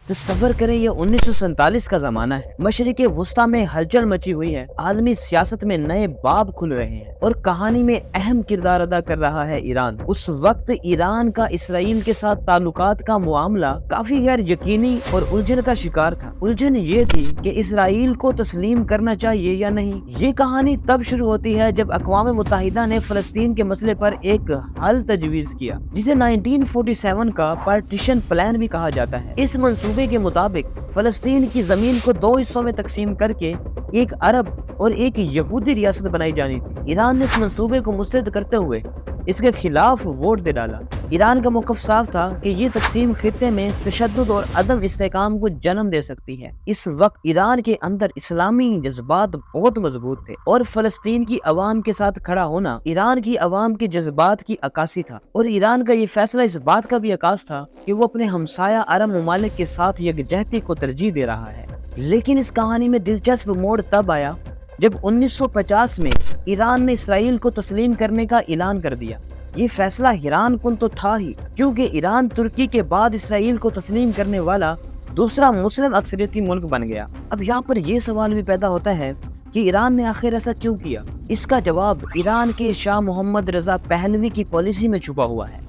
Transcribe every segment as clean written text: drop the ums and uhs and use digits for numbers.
تصور کریں یہ 1947 کا زمانہ ہے، مشرق وسطیٰ میں ہلچل مچی ہوئی ہے، عالمی سیاست میں نئے باب کھل رہے ہیں اور کہانی میں اہم کردار ادا کر رہا ہے ایران۔ اس وقت ایران کا اسرائیل کے ساتھ تعلقات کا معاملہ کافی غیر یقینی اور الجھن کا شکار تھا۔ الجھن یہ تھی کہ اسرائیل کو تسلیم کرنا چاہیے یا نہیں۔ یہ کہانی تب شروع ہوتی ہے جب اقوام متحدہ نے فلسطین کے مسئلے پر ایک حل تجویز کیا، جسے 1947 کا پارٹیشن پلان بھی کہا جاتا ہے۔ اس منصوبے کے مطابق فلسطین کی زمین کو دو حصوں میں تقسیم کر کے ایک عرب اور ایک یہودی ریاست بنائی جانی تھی۔ ایران نے اس منصوبے کو مسترد کرتے ہوئے اس کے خلاف ووٹ دے ڈالا۔ ایران کا موقف صاف تھا کہ یہ تقسیم خطے میں تشدد اور عدم استحکام کو جنم دے سکتی ہے۔ اس وقت ایران کے اندر اسلامی جذبات بہت مضبوط تھے اور فلسطین کی عوام کے ساتھ کھڑا ہونا ایران کی عوام کے جذبات کی عکاسی تھا، اور ایران کا یہ فیصلہ اس بات کا بھی عکاس تھا کہ وہ اپنے ہمسایہ عرب ممالک کے ساتھ یکجہتی کو ترجیح دے رہا ہے۔ لیکن اس کہانی میں دلچسپ موڑ تب آیا جب 1950 میں ایران نے اسرائیل کو تسلیم کرنے کا اعلان کر دیا۔ یہ فیصلہ حیران کن تو تھا ہی، کیونکہ ایران ترکی کے بعد اسرائیل کو تسلیم کرنے والا دوسرا مسلم اکثریتی ملک بن گیا۔ اب یہاں پر یہ سوال بھی پیدا ہوتا ہے کہ ایران نے آخر ایسا کیوں کیا؟ اس کا جواب ایران کے شاہ محمد رضا پہلوی کی پالیسی میں چھپا ہوا ہے۔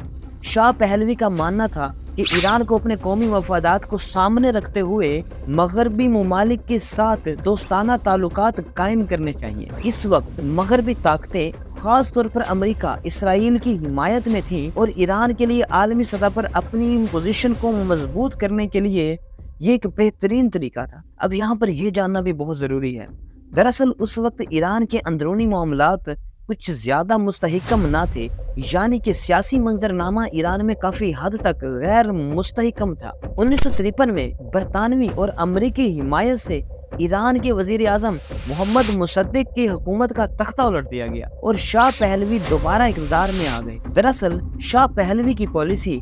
شاہ پہلوی کا ماننا تھا کہ ایران کو اپنے قومی مفادات کو سامنے رکھتے ہوئے مغربی ممالک کے ساتھ دوستانہ تعلقات قائم کرنے چاہیے۔ اس وقت مغربی طاقتیں خاص طور پر امریکہ اسرائیل کی حمایت میں تھیں، اور ایران کے لیے عالمی سطح پر اپنی پوزیشن کو مضبوط کرنے کے لیے یہ ایک بہترین طریقہ تھا۔ اب یہاں پر یہ جاننا بھی بہت ضروری ہے، دراصل اس وقت ایران کے اندرونی معاملات کچھ زیادہ مستحکم نہ تھے، یعنی کہ سیاسی منظرنامہ ایران میں کافی حد تک غیر مستحکم تھا۔ 1953 میں برطانوی اور امریکی حمایت سے ایران کے وزیر اعظم محمد مصدق کی حکومت کا تختہ الٹ دیا گیا اور شاہ پہلوی دوبارہ اقتدار میں آ گئے۔ دراصل شاہ پہلوی کی پالیسی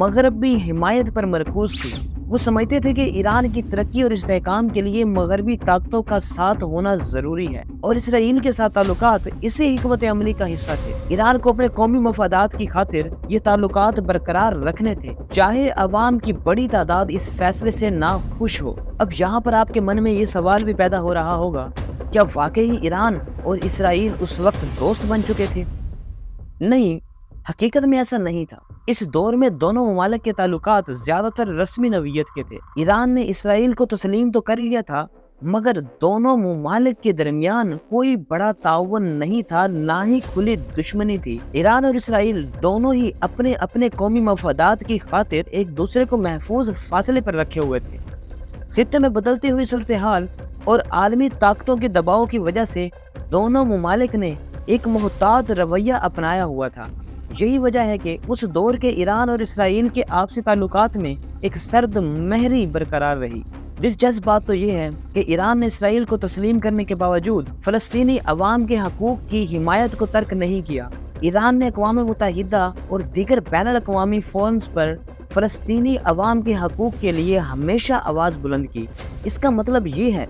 مغربی حمایت پر مرکوز تھی۔ وہ سمجھتے تھے کہ ایران کی ترقی اور استحکام کے لیے مغربی طاقتوں کا ساتھ ہونا ضروری ہے، اور اسرائیل کے ساتھ تعلقات اسی حکمت عملی کا حصہ تھے۔ ایران کو اپنے قومی مفادات کی خاطر یہ تعلقات برقرار رکھنے تھے، چاہے عوام کی بڑی تعداد اس فیصلے سے ناخوش ہو۔ اب یہاں پر آپ کے من میں یہ سوال بھی پیدا ہو رہا ہوگا، کیا واقعی ایران اور اسرائیل اس وقت دوست بن چکے تھے؟ نہیں، حقیقت میں ایسا نہیں تھا۔ اس دور میں دونوں ممالک کے تعلقات زیادہ تر رسمی نوعیت کے تھے۔ ایران نے اسرائیل کو تسلیم تو کر لیا تھا، مگر دونوں ممالک کے درمیان کوئی بڑا تعاون نہیں تھا، نہ ہی کھلی دشمنی تھی۔ ایران اور اسرائیل دونوں ہی اپنے اپنے قومی مفادات کی خاطر ایک دوسرے کو محفوظ فاصلے پر رکھے ہوئے تھے۔ خطے میں بدلتی ہوئی صورتحال اور عالمی طاقتوں کے دباؤ کی وجہ سے دونوں ممالک نے ایک محتاط رویہ اپنایا ہوا تھا۔ یہی وجہ ہے کہ اس دور کے ایران اور اسرائیل کے آپسی تعلقات میں ایک سرد مہری برقرار رہی۔ دلچسپ بات تو یہ ہے کہ ایران نے اسرائیل کو تسلیم کرنے کے باوجود فلسطینی عوام کے حقوق کی حمایت کو ترک نہیں کیا۔ ایران نے اقوام متحدہ اور دیگر بین الاقوامی فورمز پر فلسطینی عوام کے حقوق کے لیے ہمیشہ آواز بلند کی۔ اس کا مطلب یہ ہے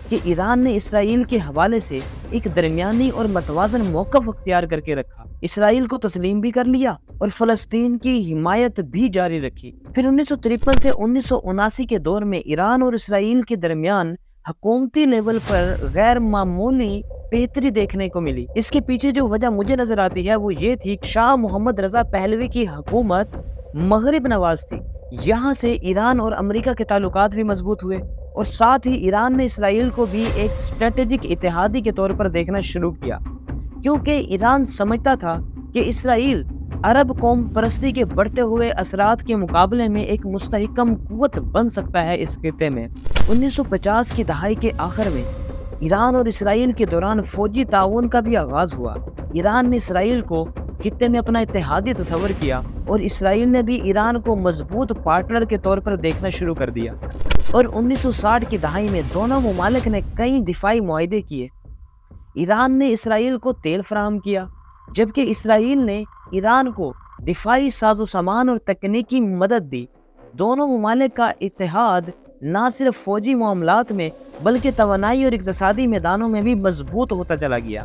کہ ایران نے اسرائیل کے حوالے سے ایک درمیانی اور متوازن موقف اختیار کر کے رکھا، اسرائیل کو تسلیم بھی کر لیا اور فلسطین کی حمایت بھی جاری رکھی۔ پھر 1953 سے 1979 کے دور میں ایران اور اسرائیل کے درمیان حکومتی لیول پر غیر معمولی بہتری دیکھنے کو ملی۔ اس کے پیچھے جو وجہ مجھے نظر آتی ہے وہ یہ تھی کہ شاہ محمد رضا پہلوی کی حکومت مغرب نواز تھی۔ یہاں سے ایران اور امریکہ کے تعلقات بھی مضبوط ہوئے، اور ساتھ ہی ایران نے اسرائیل کو بھی ایک اسٹریٹجک اتحادی کے طور پر دیکھنا شروع کیا، کیونکہ ایران سمجھتا تھا کہ اسرائیل عرب قوم پرستی کے بڑھتے ہوئے اثرات کے مقابلے میں ایک مستحکم قوت بن سکتا ہے اس خطے میں۔ 1950 کی دہائی کے آخر میں ایران اور اسرائیل کے دوران فوجی تعاون کا بھی آغاز ہوا۔ ایران نے اسرائیل کو خطے میں اپنا اتحادی تصور کیا، اور اسرائیل نے بھی ایران کو مضبوط پارٹنر کے طور پر دیکھنا شروع کر دیا، اور 1960 کی دہائی میں دونوں ممالک نے کئی دفاعی معاہدے کیے۔ ایران نے اسرائیل کو تیل فراہم کیا، جبکہ اسرائیل نے ایران کو دفاعی ساز و سامان اور تکنیکی مدد دی۔ دونوں ممالک کا اتحاد نہ صرف فوجی معاملات میں بلکہ توانائی اور اقتصادی میدانوں میں بھی مضبوط ہوتا چلا گیا۔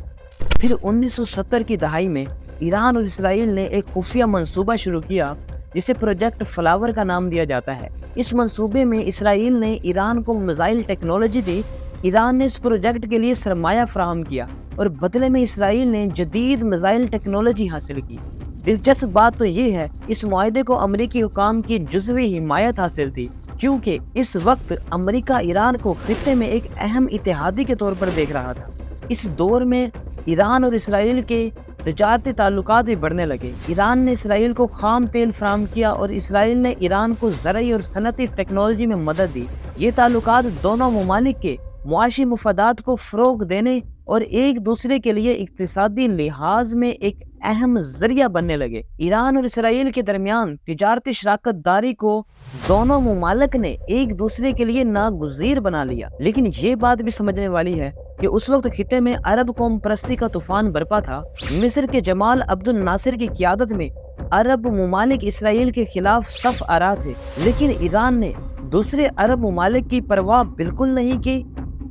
پھر 1970 کی دہائی میں ایران اور اسرائیل نے ایک خفیہ منصوبہ شروع کیا جسے پروجیکٹ فلاور کا نام دیا جاتا ہے۔ اس منصوبے میں اسرائیل نے ایران کو میزائل ٹیکنالوجی دی۔ ایران نے اس پروجیکٹ کے لیے سرمایہ فراہم کیا اور بدلے میں اسرائیل نے جدید میزائل ٹیکنالوجی حاصل کی۔ دلچسپ بات تو یہ ہے اس معاہدے کو امریکی حکام کی جزوی حمایت حاصل تھی، کیونکہ اس وقت امریکہ ایران کو خطے میں ایک اہم اتحادی کے طور پر دیکھ رہا تھا۔ اس دور میں ایران اور اسرائیل کے تجارتی تعلقات بھی بڑھنے لگے۔ ایران نے اسرائیل کو خام تیل فراہم کیا اور اسرائیل نے ایران کو زرعی اور صنعتی ٹیکنالوجی میں مدد دی۔ یہ تعلقات دونوں ممالک کے معاشی مفادات کو فروغ دینے اور ایک دوسرے کے لیے اقتصادی لحاظ میں ایک اہم ذریعہ بننے لگے۔ ایران اور اسرائیل کے درمیان تجارتی شراکت داری کو دونوں ممالک نے ایک دوسرے کے لیے ناگزیر بنا لیا۔ لیکن یہ بات بھی سمجھنے والی ہے کہ اس وقت خطے میں عرب قوم پرستی کا طوفان برپا تھا۔ مصر کے جمال عبد الناصر کی قیادت میں عرب ممالک اسرائیل کے خلاف صف آرا تھے، لیکن ایران نے دوسرے عرب ممالک کی پرواہ بالکل نہیں کی۔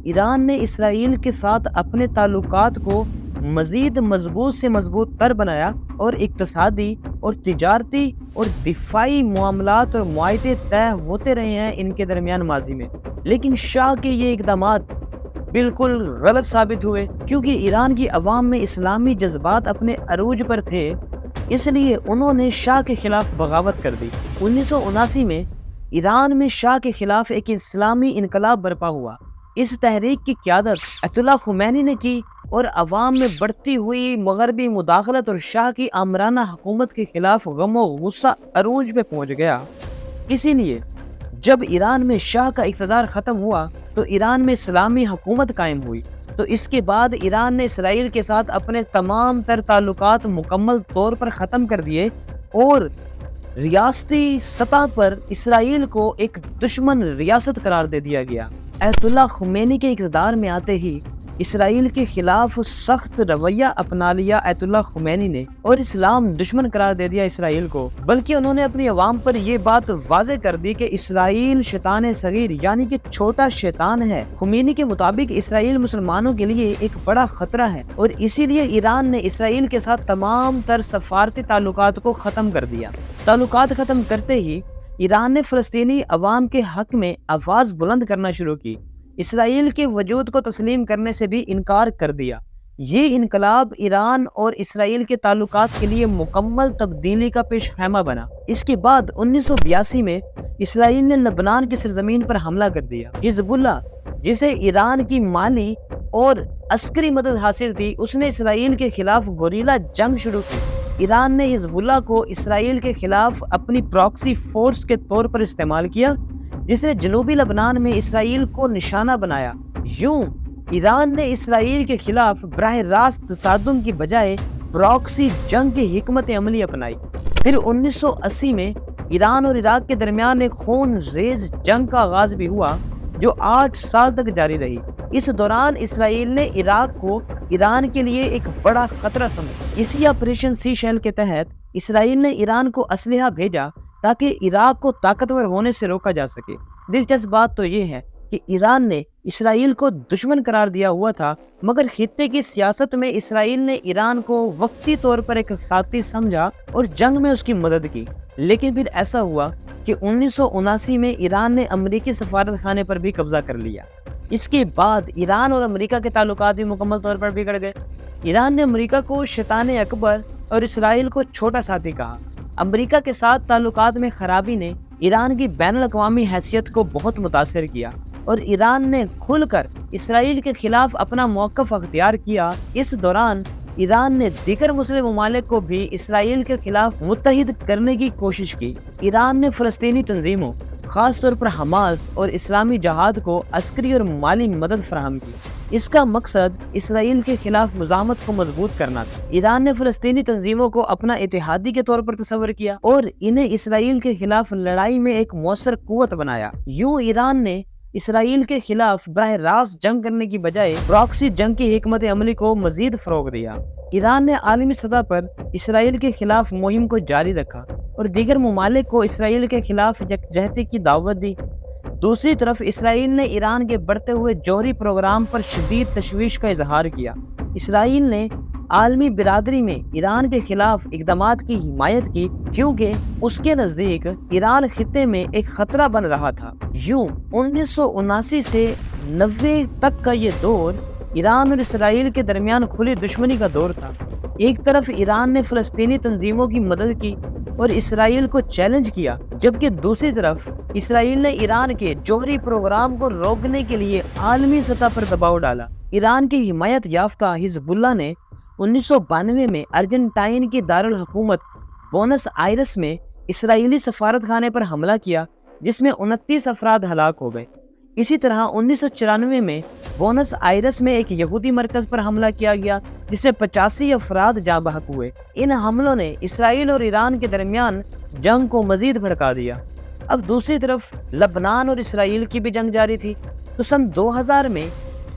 ایران نے اسرائیل کے ساتھ اپنے تعلقات کو مزید مضبوط سے مضبوط تر بنایا اور اقتصادی اور تجارتی اور دفاعی معاملات اور معاہدے طے ہوتے رہے ہیں ان کے درمیان ماضی میں۔ لیکن شاہ کے یہ اقدامات بالکل غلط ثابت ہوئے، کیونکہ ایران کی عوام میں اسلامی جذبات اپنے عروج پر تھے، اس لیے انہوں نے شاہ کے خلاف بغاوت کر دی۔ 1979 میں ایران میں شاہ کے خلاف ایک اسلامی انقلاب برپا ہوا۔ اس تحریک کی قیادت آیت اللہ خمینی نے کی اور عوام میں بڑھتی ہوئی مغربی مداخلت اور شاہ کی آمرانہ حکومت کے خلاف غم و غصہ عروج پہ پہنچ گیا۔ اسی لیے جب ایران میں شاہ کا اقتدار ختم ہوا تو ایران میں اسلامی حکومت قائم ہوئی۔ تو اس کے بعد ایران نے اسرائیل کے ساتھ اپنے تمام تر تعلقات مکمل طور پر ختم کر دیے اور ریاستی سطح پر اسرائیل کو ایک دشمن ریاست قرار دے دیا گیا۔ آیت اللہ خمینی کے اقتدار میں آتے ہی اسرائیل کے خلاف سخت رویہ اپنا لیا آیت اللہ خمینی نے اور اسلام دشمن قرار دے دیا اسرائیل کو، بلکہ انہوں نے اپنی عوام پر یہ بات واضح کر دی کہ اسرائیل شیطان صغیر یعنی کہ چھوٹا شیطان ہے۔ خمینی کے مطابق اسرائیل مسلمانوں کے لیے ایک بڑا خطرہ ہے اور اسی لیے ایران نے اسرائیل کے ساتھ تمام تر سفارتی تعلقات کو ختم کر دیا۔ تعلقات ختم کرتے ہی ایران نے فلسطینی عوام کے حق میں آواز بلند کرنا شروع کی۔ اسرائیل کے وجود کو تسلیم کرنے سے بھی انکار کر دیا۔ یہ انقلاب ایران اور اسرائیل کے تعلقات کے لیے مکمل تبدیلی کا پیش خیمہ بنا۔ اس کے بعد 1982 میں اسرائیل نے لبنان کی سرزمین پر حملہ کر دیا۔ حزب اللہ، جسے ایران کی مالی اور عسکری مدد حاصل تھی، اس نے اسرائیل کے خلاف گوریلا جنگ شروع کی۔ ایران نے حزب اللہ کو اسرائیل کے خلاف اپنی پراکسی فورس کے طور پر استعمال کیا، جس نے جنوبی لبنان میں اسرائیل کو نشانہ بنایا۔ یوں ایران نے اسرائیل کے خلاف براہ راست تصادم کی بجائے پراکسی جنگ کی حکمت عملی اپنائی۔ پھر 1980 میں ایران اور عراق کے درمیان ایک خون ریز جنگ کا آغاز بھی ہوا جو 8 سال تک جاری رہی۔ اس دوران اسرائیل نے عراق کو ایران کے لیے ایک بڑا خطرہ سمجھا۔ اسی آپریشن سی شیل کے تحت اسرائیل نے ایران کو اسلحہ بھیجا تاکہ عراق کو طاقتور ہونے سے روکا جا سکے۔ دلچسپ بات تو یہ ہے کہ ایران نے اسرائیل کو دشمن قرار دیا ہوا تھا، مگر خطے کی سیاست میں اسرائیل نے ایران کو وقتی طور پر ایک ساتھی سمجھا اور جنگ میں اس کی مدد کی۔ لیکن پھر ایسا ہوا کہ 1979 میں ایران نے امریکی سفارت خانے پر بھی قبضہ کر لیا۔ اس کے بعد ایران اور امریکہ کے تعلقات بھی مکمل طور پر بگڑ گئے۔ ایران نے امریکہ کو شیطان اکبر اور اسرائیل کو چھوٹا ساتھی کہا۔ امریکہ کے ساتھ تعلقات میں خرابی نے ایران کی بین الاقوامی حیثیت کو بہت متاثر کیا اور ایران نے کھل کر اسرائیل کے خلاف اپنا موقف اختیار کیا۔ اس دوران ایران نے دیگر مسلم ممالک کو بھی اسرائیل کے خلاف متحد کرنے کی کوشش کی۔ ایران نے فلسطینی تنظیموں، خاص طور پر حماس اور اسلامی جہاد کو عسکری اور مالی مدد فراہم کی۔ اس کا مقصد اسرائیل کے خلاف مزاحمت کو مضبوط کرنا تھا۔ ایران نے فلسطینی تنظیموں کو اپنا اتحادی کے طور پر تصور کیا اور انہیں اسرائیل کے خلاف لڑائی میں ایک مؤثر قوت بنایا۔ یوں ایران نے اسرائیل کے خلاف براہ راست جنگ کرنے کی بجائے پراکسی جنگ کی حکمت عملی کو مزید فروغ دیا۔ ایران نے عالمی سطح پر اسرائیل کے خلاف مہم کو جاری رکھا اور دیگر ممالک کو اسرائیل کے خلاف یکجہتی کی دعوت دی۔ دوسری طرف اسرائیل نے ایران کے بڑھتے ہوئے جوہری پروگرام پر شدید تشویش کا اظہار کیا۔ اسرائیل نے عالمی برادری میں ایران کے خلاف اقدامات کی حمایت کی، کیونکہ اس کے نزدیک ایران خطے میں ایک خطرہ بن رہا تھا۔ یوں 1979 سے 90 تک کا یہ دور ایران اور اسرائیل کے درمیان کھلی دشمنی کا دور تھا۔ ایک طرف ایران نے فلسطینی تنظیموں کی مدد کی اور اسرائیل کو چیلنج کیا، جبکہ دوسری طرف اسرائیل نے ایران کے جوہری پروگرام کو روکنے کے لیے عالمی سطح پر دباؤ ڈالا۔ ایران کی حمایت یافتہ حزب اللہ نے 1992 میں ارجنٹائن کی دارالحکومت بونس آئرس میں اسرائیلی سفارت خانے پر حملہ کیا، جس میں 29 افراد ہلاک ہو گئے۔ اسی طرح 1994 میں بونس آئرس میں ایک یہودی مرکز پر حملہ کیا گیا، جس میں 85 افراد جاں بحق ہوئے۔ ان حملوں نے اسرائیل اور ایران کے درمیان جنگ کو مزید بھڑکا دیا۔ اب دوسری طرف لبنان اور اسرائیل کی بھی جنگ جاری تھی، تو سن 2000 میں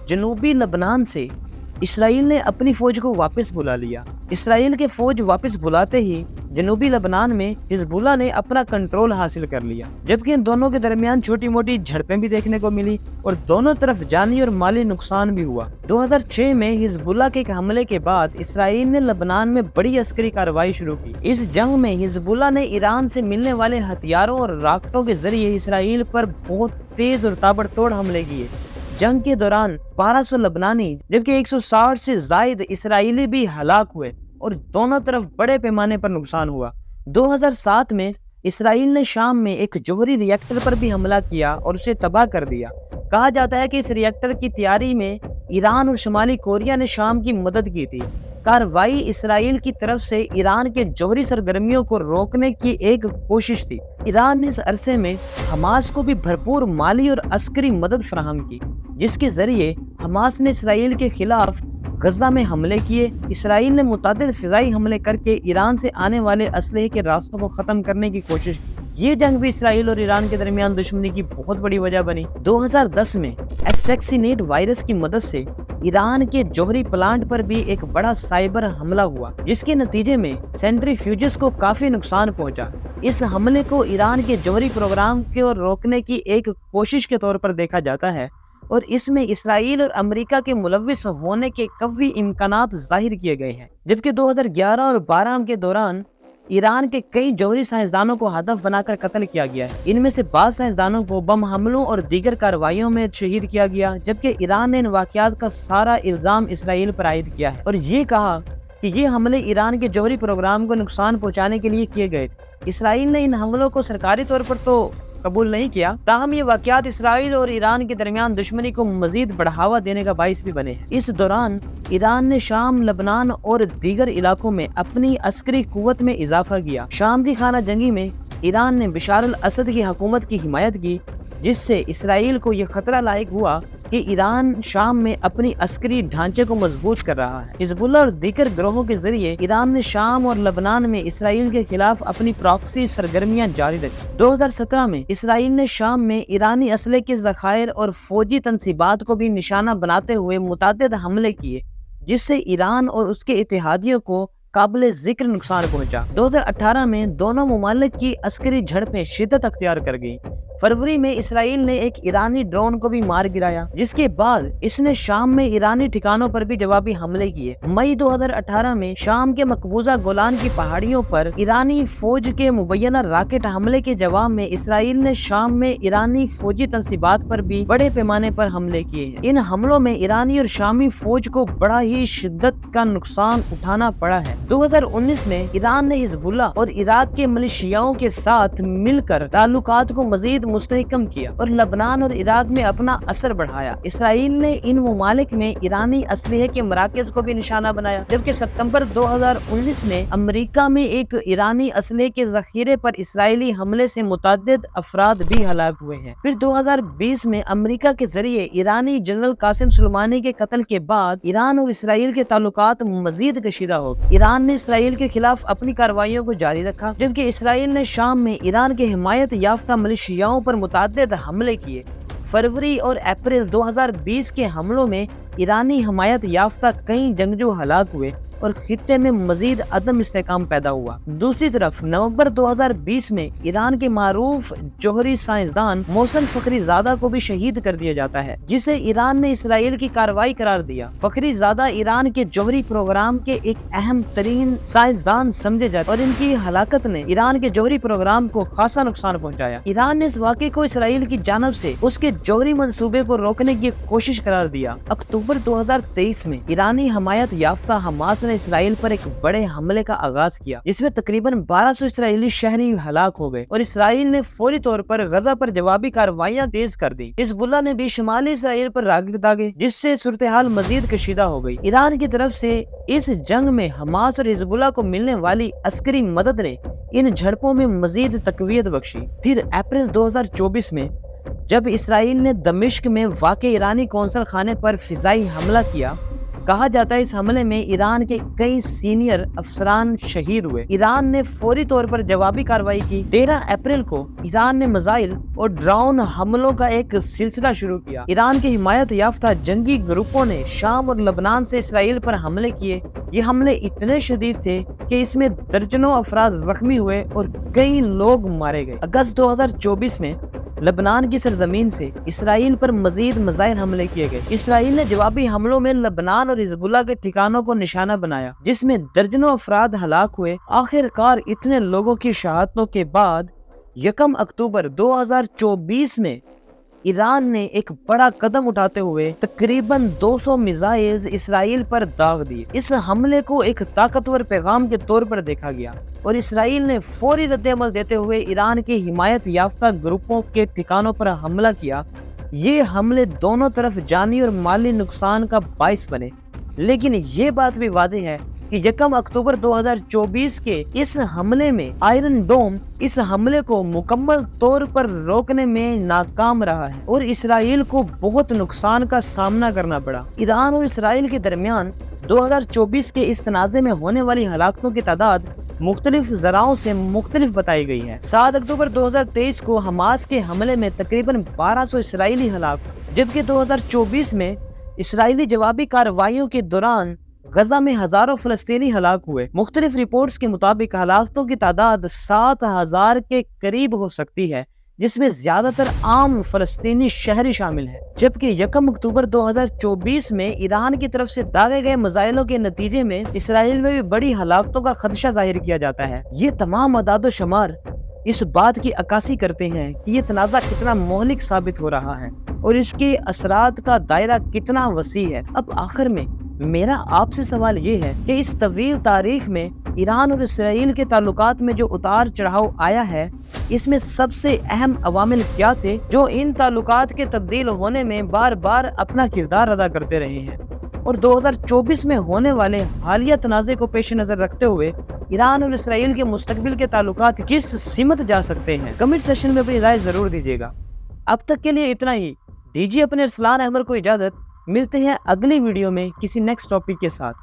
جنوبی لبنان سے اسرائیل نے اپنی فوج کو واپس بلا لیا۔ اسرائیل کے فوج واپس بلاتے ہی جنوبی لبنان میں حزب اللہ نے اپنا کنٹرول حاصل کر لیا، جبکہ ان دونوں کے درمیان چھوٹی موٹی جھڑپیں بھی دیکھنے کو ملی اور دونوں طرف جانی اور مالی نقصان بھی ہوا۔ 2006 میں حزب اللہ کے ایک حملے کے بعد اسرائیل نے لبنان میں بڑی عسکری کارروائی شروع کی۔ اس جنگ میں حزب اللہ نے ایران سے ملنے والے ہتھیاروں اور راکٹوں کے ذریعے اسرائیل پر بہت تیز اور تابڑ توڑ حملے کیے۔ جنگ کے دوران 1200 لبنانی جبکہ 160 سے زائد اسرائیلی بھی ہلاک ہوئے اور دونوں طرف بڑے پیمانے پر نقصان ہوا۔ 2007 میں اسرائیل نے شام میں ایک جوہری ری ایکٹر پر بھی حملہ کیا اور اسے تباہ کر دیا۔ کہا جاتا ہے کہ اس ری ایکٹر کی تیاری میں ایران اور شمالی کوریا نے شام کی مدد کی تھی۔ کارروائی اسرائیل کی طرف سے ایران کے جوہری سرگرمیوں کو روکنے کی ایک کوشش تھی۔ ایران نے اس عرصے میں حماس کو بھی بھرپور مالی اور عسکری مدد فراہم کی، جس کے ذریعے حماس نے اسرائیل کے خلاف غزہ میں حملے کیے۔ اسرائیل نے متعدد فضائی حملے کر کے ایران سے آنے والے اسلحے کے راستوں کو ختم کرنے کی کوشش کی۔ یہ جنگ بھی اسرائیل اور ایران کے درمیان دشمنی کی بہت بڑی وجہ بنی۔ 2010 میں ایسٹیکسینیٹ وائرس کی مدد سے ایران کے جوہری پلانٹ پر بھی ایک بڑا سائبر حملہ ہوا، جس کے نتیجے میں سینٹریفیوجز کو کافی نقصان پہنچا۔ اس حملے کو ایران کے جوہری پروگرام کو روکنے کی ایک کوشش کے طور پر دیکھا جاتا ہے، اور اس میں اسرائیل اور امریکہ کے ملوث ہونے کے قوی امکانات ظاہر کیے گئے ہیں۔ جبکہ 2011 اور 2012 کے دوران ایران کے کئی جوہری سائنسدانوں کو ہدف بنا کر قتل کیا گیا ہے۔ ان میں سے بعض سائنسدانوں کو بم حملوں اور دیگر کارروائیوں میں شہید کیا گیا، جبکہ ایران نے ان واقعات کا سارا الزام اسرائیل پر عائد کیا ہے اور یہ کہا کہ یہ حملے ایران کے جوہری پروگرام کو نقصان پہنچانے کے لیے کیے گئے تھے۔ اسرائیل نے ان حملوں کو سرکاری طور پر تو قبول نہیں کیا، تاہم یہ واقعات اسرائیل اور ایران کے درمیان دشمنی کو مزید بڑھاوا دینے کا باعث بھی بنے ہیں۔ اس دوران ایران نے شام، لبنان اور دیگر علاقوں میں اپنی عسکری قوت میں اضافہ کیا۔ شام کی خانہ جنگی میں ایران نے بشار الاسد کی حکومت کی حمایت کی، جس سے اسرائیل کو یہ خطرہ لاحق ہوا کہ ایران شام میں اپنی عسکری ڈھانچے کو مضبوط کر رہا ہے۔ حزب اللہ اور دیگر گروہوں کے ذریعے ایران نے شام اور لبنان میں اسرائیل کے خلاف اپنی پراکسی سرگرمیاں جاری رکھی۔ 2017 میں اسرائیل نے شام میں ایرانی اسلحے کے ذخائر اور فوجی تنصیبات کو بھی نشانہ بناتے ہوئے متعدد حملے کیے، جس سے ایران اور اس کے اتحادیوں کو قابل ذکر نقصان پہنچا۔ 2018 میں دونوں ممالک کی عسکری جھڑپیں شدت اختیار کر گئیں۔ فروری میں اسرائیل نے ایک ایرانی ڈرون کو بھی مار گرایا، جس کے بعد اس نے شام میں ایرانی ٹھکانوں پر بھی جوابی حملے کیے۔ مئی 2018 میں شام کے مقبوضہ گولان کی پہاڑیوں پر ایرانی فوج کے مبینہ راکٹ حملے کے جواب میں اسرائیل نے شام میں ایرانی فوجی تنصیبات پر بھی بڑے پیمانے پر حملے کیے ہیں۔ ان حملوں میں ایرانی اور شامی فوج کو بڑا ہی شدت کا نقصان اٹھانا پڑا ہے۔ 2019 میں ایران نے حزب اللہ اور عراق کے ملیشیاؤں کے ساتھ مل کر تعلقات کو مزید مستحکم کیا اور لبنان اور عراق میں اپنا اثر بڑھایا۔ اسرائیل نے ان ممالک میں ایرانی اسلحے کے مراکز کو بھی نشانہ بنایا، جبکہ ستمبر 2019 میں امریکہ میں ایک ایرانی اسلحے کے ذخیرے پر اسرائیلی حملے سے متعدد افراد بھی ہلاک ہوئے ہیں۔ پھر 2020 میں امریکہ کے ذریعے ایرانی جنرل قاسم سلیمانی کے قتل کے بعد ایران اور اسرائیل کے تعلقات مزید کشیدہ ہو گئے۔ ایران نے اسرائیل کے خلاف اپنی کارروائیوں کو جاری رکھا، جبکہ اسرائیل نے شام میں ایران کے حمایت یافتہ ملیشیاؤں پر متعدد حملے کیے۔ فروری اور اپریل 2020 کے حملوں میں ایرانی حمایت یافتہ کئی جنگجو ہلاک ہوئے اور خطے میں مزید عدم استحکام پیدا ہوا۔ دوسری طرف نومبر 2020 میں ایران کے معروف جوہری سائنسدان محسن فخری زادہ کو بھی شہید کر دیا جاتا ہے، جسے ایران نے اسرائیل کی کارروائی قرار دیا۔ فخری زادہ ایران کے جوہری پروگرام کے ایک اہم ترین سائنسدان سمجھے جاتے اور ان کی ہلاکت نے ایران کے جوہری پروگرام کو خاصا نقصان پہنچایا۔ ایران نے اس واقعے کو اسرائیل کی جانب سے اس کے جوہری منصوبے کو روکنے کی کوشش قرار دیا۔ اکتوبر 2023 میں ایرانی حمایت یافتہ حماس نے اسرائیل پر ایک بڑے حملے کا آغاز کیا، جس میں تقریباً 1200 اسرائیلی شہری ہلاک ہو گئے اور اسرائیل نے فوری طور پر غزہ پر جوابی کارروائیاں تیز کر دی۔ حزب اللہ نے بھی شمالی اسرائیل پر راکٹ داغے، جس سے صورتحال مزید کشیدہ ہو گئی۔ ایران کی طرف سے اس جنگ میں حماس اور حزب اللہ کو ملنے والی عسکری مدد نے ان جھڑپوں میں مزید تقویت بخشی۔ پھر اپریل 2024 میں جب اسرائیل نے دمشق میں واقع ایرانی قونصل خانے پر فضائی حملہ کیا، کہا جاتا ہے اس حملے میں ایران کے کئی سینئر افسران شہید ہوئے۔ ایران نے فوری طور پر جوابی کارروائی کی۔ 13 اپریل کو ایران نے میزائل اور ڈرون حملوں کا ایک سلسلہ شروع کیا۔ ایران کے حمایت یافتہ جنگی گروپوں نے شام اور لبنان سے اسرائیل پر حملے کیے۔ یہ حملے اتنے شدید تھے کہ اس میں درجنوں افراد زخمی ہوئے اور کئی لوگ مارے گئے۔ اگست 2024 میں لبنان کی سرزمین سے اسرائیل پر مزید میزائل حملے کیے گئے۔ اسرائیل نے جوابی حملوں میں لبنان اور حزب اللہ کے ٹھکانوں کو نشانہ بنایا، جس میں درجنوں افراد ہلاک ہوئے۔ آخر کار اتنے لوگوں کی شہادتوں کے بعد 1 اکتوبر 2024 میں ایران نے ایک بڑا قدم اٹھاتے ہوئے تقریباً 200 میزائلز اسرائیل پر داغ دیے۔ اس حملے کو ایک طاقتور پیغام کے طور پر دیکھا گیا اور اسرائیل نے فوری رد عمل دیتے ہوئے ایران کے حمایت یافتہ گروپوں کے ٹھکانوں پر حملہ کیا۔ یہ حملے دونوں طرف جانی اور مالی نقصان کا باعث بنے، لیکن یہ بات بھی واضح ہے کہ 1 اکتوبر 2024 کے اس حملے میں آئرن ڈوم اس حملے کو مکمل طور پر روکنے میں ناکام رہا ہے اور اسرائیل کو بہت نقصان کا سامنا کرنا پڑا۔ ایران اور اسرائیل کے درمیان 2024 کے اس تنازع میں ہونے والی ہلاکتوں کی تعداد مختلف ذرائع سے مختلف بتائی گئی ہے۔ 7 اکتوبر 2023 کو حماس کے حملے میں تقریباً 1200 اسرائیلی ہلاک، جبکہ 2024 میں اسرائیلی جوابی کارروائیوں کے دوران غزہ میں ہزاروں فلسطینی ہلاک ہوئے۔ مختلف رپورٹس کے مطابق ہلاکتوں کی تعداد 7000 کے قریب ہو سکتی ہے، جس میں زیادہ تر عام فلسطینی شہری شامل ہیں۔ جبکہ 1 اکتوبر 2024 میں ایران کی طرف سے داغے گئے میزائلوں کے نتیجے میں اسرائیل میں بھی بڑی ہلاکتوں کا خدشہ ظاہر کیا جاتا ہے۔ یہ تمام اعداد و شمار اس بات کی عکاسی کرتے ہیں کہ یہ تنازع کتنا مہلک ثابت ہو رہا ہے اور اس کے اثرات کا دائرہ کتنا وسیع ہے۔ اب آخر میں میرا آپ سے سوال یہ ہے کہ اس طویل تاریخ میں ایران اور اسرائیل کے تعلقات میں جو اتار چڑھاؤ آیا ہے، اس میں سب سے اہم عوامل کیا تھے جو ان تعلقات کے تبدیل ہونے میں بار بار اپنا کردار ادا کرتے رہے ہیں؟ اور 2024 میں ہونے والے حالیہ تنازع کو پیش نظر رکھتے ہوئے ایران اور اسرائیل کے مستقبل کے تعلقات کس سمت جا سکتے ہیں؟ کمنٹ سیکشن میں اپنی رائے ضرور دیجیے گا۔ اب تک کے لیے اتنا ہی۔ دیجیے اپنے ارسلان احمد کو اجازت۔ ملتے ہیں اگلی ویڈیو میں کسی نیکسٹ ٹاپک کے ساتھ۔